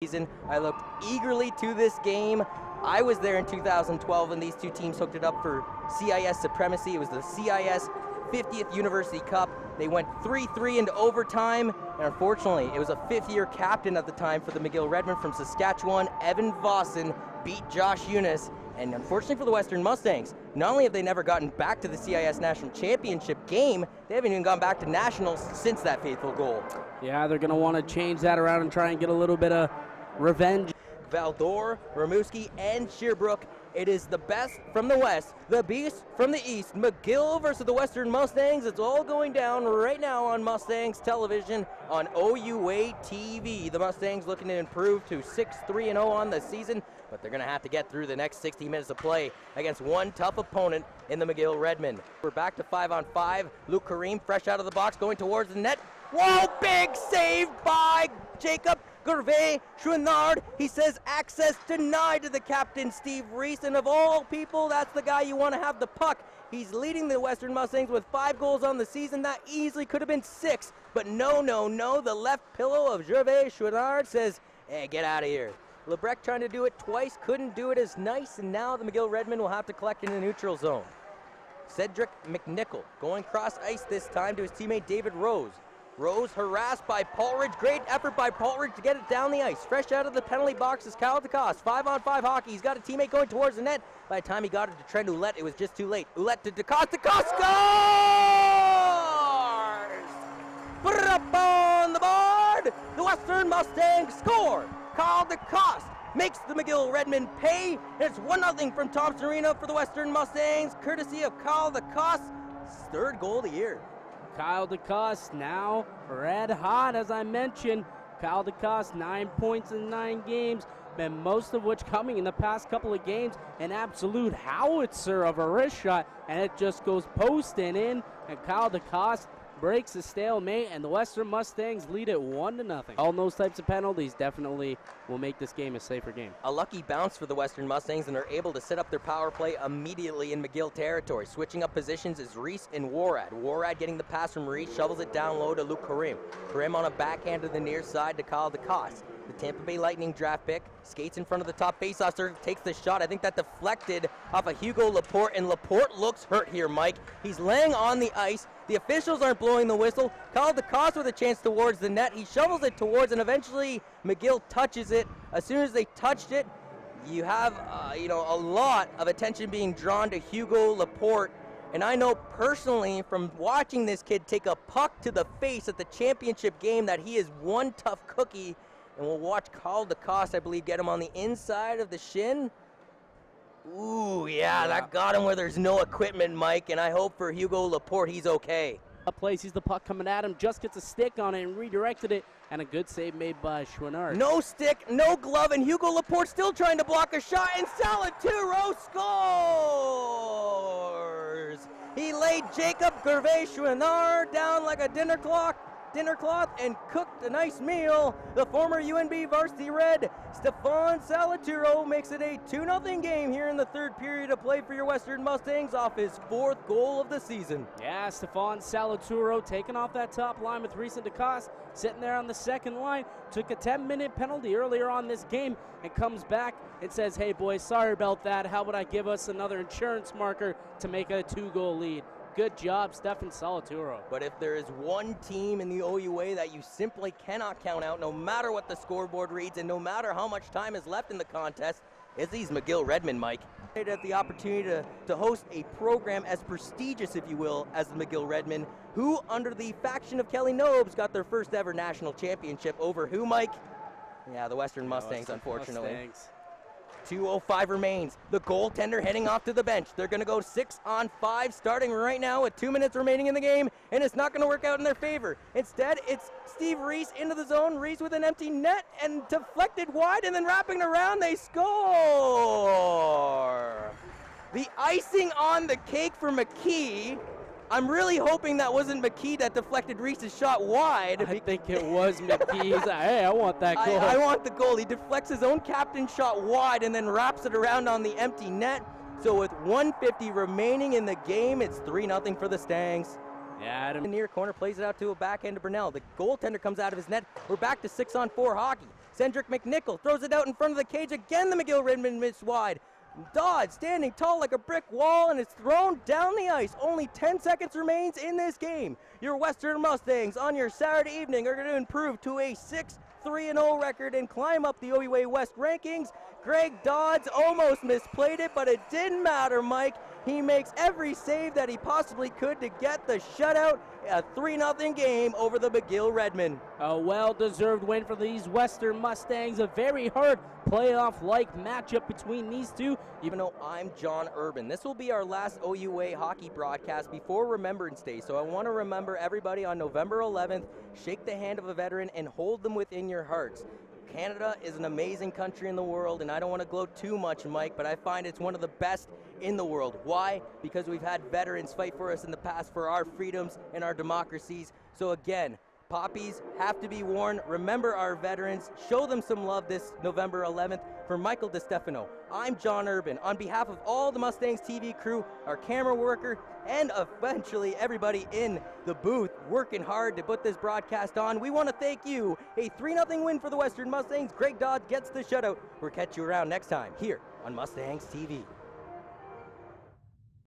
I looked eagerly to this game. I was there in 2012 when these two teams hooked it up for CIS supremacy. It was the CIS 50th University Cup. They went 3-3 into overtime, and unfortunately, it was a fifth-year captain at the time for the McGill Redmen from Saskatchewan, Evan Vossen, beat Josh Eunice. And unfortunately for the Western Mustangs, not only have they never gotten back to the CIS National Championship game, they haven't even gone back to nationals since that fateful goal. Yeah, they're going to want to change that around and try and get a little bit of revenge. Valdor, Rimouski, and Sherbrooke. It is the best from the west, the beast from the east. McGill versus the Western Mustangs. It's all going down right now on Mustangs television on OUA TV. The Mustangs looking to improve to 6-3-0 on the season, but they're going to have to get through the next 60 minutes of play against one tough opponent in the McGill Redmen. We're back to 5-on-5. Luke Kareem fresh out of the box going towards the net. Whoa, big save by Jacob Gervais-Chouinard. He says access denied to the captain, Steve Reese, and of all people, that's the guy you want to have the puck. He's leading the Western Mustangs with 5 goals on the season. That easily could have been 6, but no. The left pillow of Gervais-Chouinard says, hey, get out of here. Lebrecht trying to do it twice, couldn't do it as nice, and now the McGill Redmen will have to collect in the neutral zone. Cedric McNichol going cross ice this time to his teammate David Rose. Rose harassed by Paulridge. Great effort by Paulridge to get it down the ice. Fresh out of the penalty box is Kyle DeCoste. 5-on-5 hockey. He's got a teammate going towards the net. By the time he got it to Trent Ouellette, it was just too late. Ouellette to DeCoste. DeCoste scores! Put it up on the board. The Western Mustangs score. Kyle DeCoste makes the McGill Redmen pay. It's 1-0 from Thompson Arena for the Western Mustangs, courtesy of Kyle DeCoste's 3rd goal of the year. Kyle DeCoste now red hot, as I mentioned. Kyle DeCoste, 9 points in 9 games, and most of which coming in the past couple of games. An absolute howitzer of a wrist shot, and it just goes posting in, and Kyle DeCoste breaks the stalemate, and the Western Mustangs lead it 1-0. All those types of penalties definitely will make this game a safer game. A lucky bounce for the Western Mustangs, and they're able to set up their power play immediately in McGill territory. Switching up positions is Reese and Warad. Warad getting the pass from Reese, shovels it down low to Luke Kareem. Kareem on a backhand to the near side to Kyle DeCoste. The Tampa Bay Lightning draft pick skates in front of the top faceoff, takes the shot. I think that deflected off of Hugo Laporte, and Laporte looks hurt here, Mike. He's laying on the ice. The officials aren't blowing the whistle. Kyle DeCoste with a chance towards the net. He shovels it towards, and eventually McGill touches it. As soon as they touched it, you have a lot of attention being drawn to Hugo Laporte. And I know personally from watching this kid take a puck to the face at the championship game that he is one tough cookie. And we'll watch Kyle DeCoste, I believe, get him on the inside of the shin. Ooh, yeah, that got him where there's no equipment, Mike, and I hope for Hugo Laporte he's okay. A play, sees the puck coming at him, just gets a stick on it and redirected it, and a good save made by Chouinard. No stick, no glove, and Hugo Laporte still trying to block a shot, and Salaturo scores! He laid Jacob Gervais-Chouinard down like a dinner cloth and cooked a nice meal. The former UNB varsity Red, Stefan Salaturo, makes it a 2-0 game here in the 3rd period of play for your Western Mustangs off his 4th goal of the season. Yeah, Stefan Salaturo taking off that top line with Reese and DeCoste, sitting there on the 2nd line, took a 10-minute penalty earlier on this game and comes back and says, hey boys, sorry about that. How would I give us another insurance marker to make it a 2-goal lead? Good job, Stefan Salaturo. But if there is one team in the OUA that you simply cannot count out, no matter what the scoreboard reads and no matter how much time is left in the contest, it's these McGill Redmen, Mike. I had the opportunity to host a program as prestigious, if you will, as the McGill Redmen, who, under the faction of Kelly Nobes, got their first ever national championship over who, Mike? Yeah, the Western Mustangs, unfortunately. Mustangs. 2:05 remains. The goaltender heading off to the bench. They're going to go 6-on-5 starting right now with 2 minutes remaining in the game, and it's not going to work out in their favor. Instead, it's Steve Reese into the zone. Reese with an empty net and deflected wide, and then wrapping around, they score. The icing on the cake for McKee. I'm really hoping that wasn't McKee that deflected Reese's shot wide. I think it was McKee. He's like, hey, I want that goal. I want the goal. He deflects his own captain shot wide and then wraps it around on the empty net. So with 1:50 remaining in the game, it's 3-0 for the Stangs. Yeah, Adam. The near corner plays it out to a backhand to Brunel. The goaltender comes out of his net. We're back to 6-on-4 hockey. Cedric McNichol throws it out in front of the cage. Again, the McGill Redmen miss wide. Dodds standing tall like a brick wall, and it's thrown down the ice. Only 10 seconds remains in this game. Your Western Mustangs on your Saturday evening are going to improve to a 6-3-0 record and climb up the OUA West rankings. Greg Dodds almost misplayed it, but it didn't matter, Mike. He makes every save that he possibly could to get the shutout, a 3-0 game over the McGill Redmen. A well-deserved win for these Western Mustangs. A very hard playoff-like matchup between these two. Even though I'm John Urban, this will be our last OUA hockey broadcast before Remembrance Day, so I want to remember everybody on November 11th, shake the hand of a veteran and hold them within your hearts. Canada is an amazing country in the world, and I don't want to gloat too much, Mike, but I find it's one of the best in the world. Why? Because we've had veterans fight for us in the past for our freedoms and our democracies. So again, poppies have to be worn. Remember our veterans. Show them some love this November 11th. For Michael DeStefano, I'm John Urban. On behalf of all the Mustangs TV crew, our camera worker, and eventually everybody in the booth working hard to put this broadcast on, we want to thank you. A 3-0 win for the Western Mustangs. Greg Dodds gets the shutout. We'll catch you around next time here on Mustangs TV.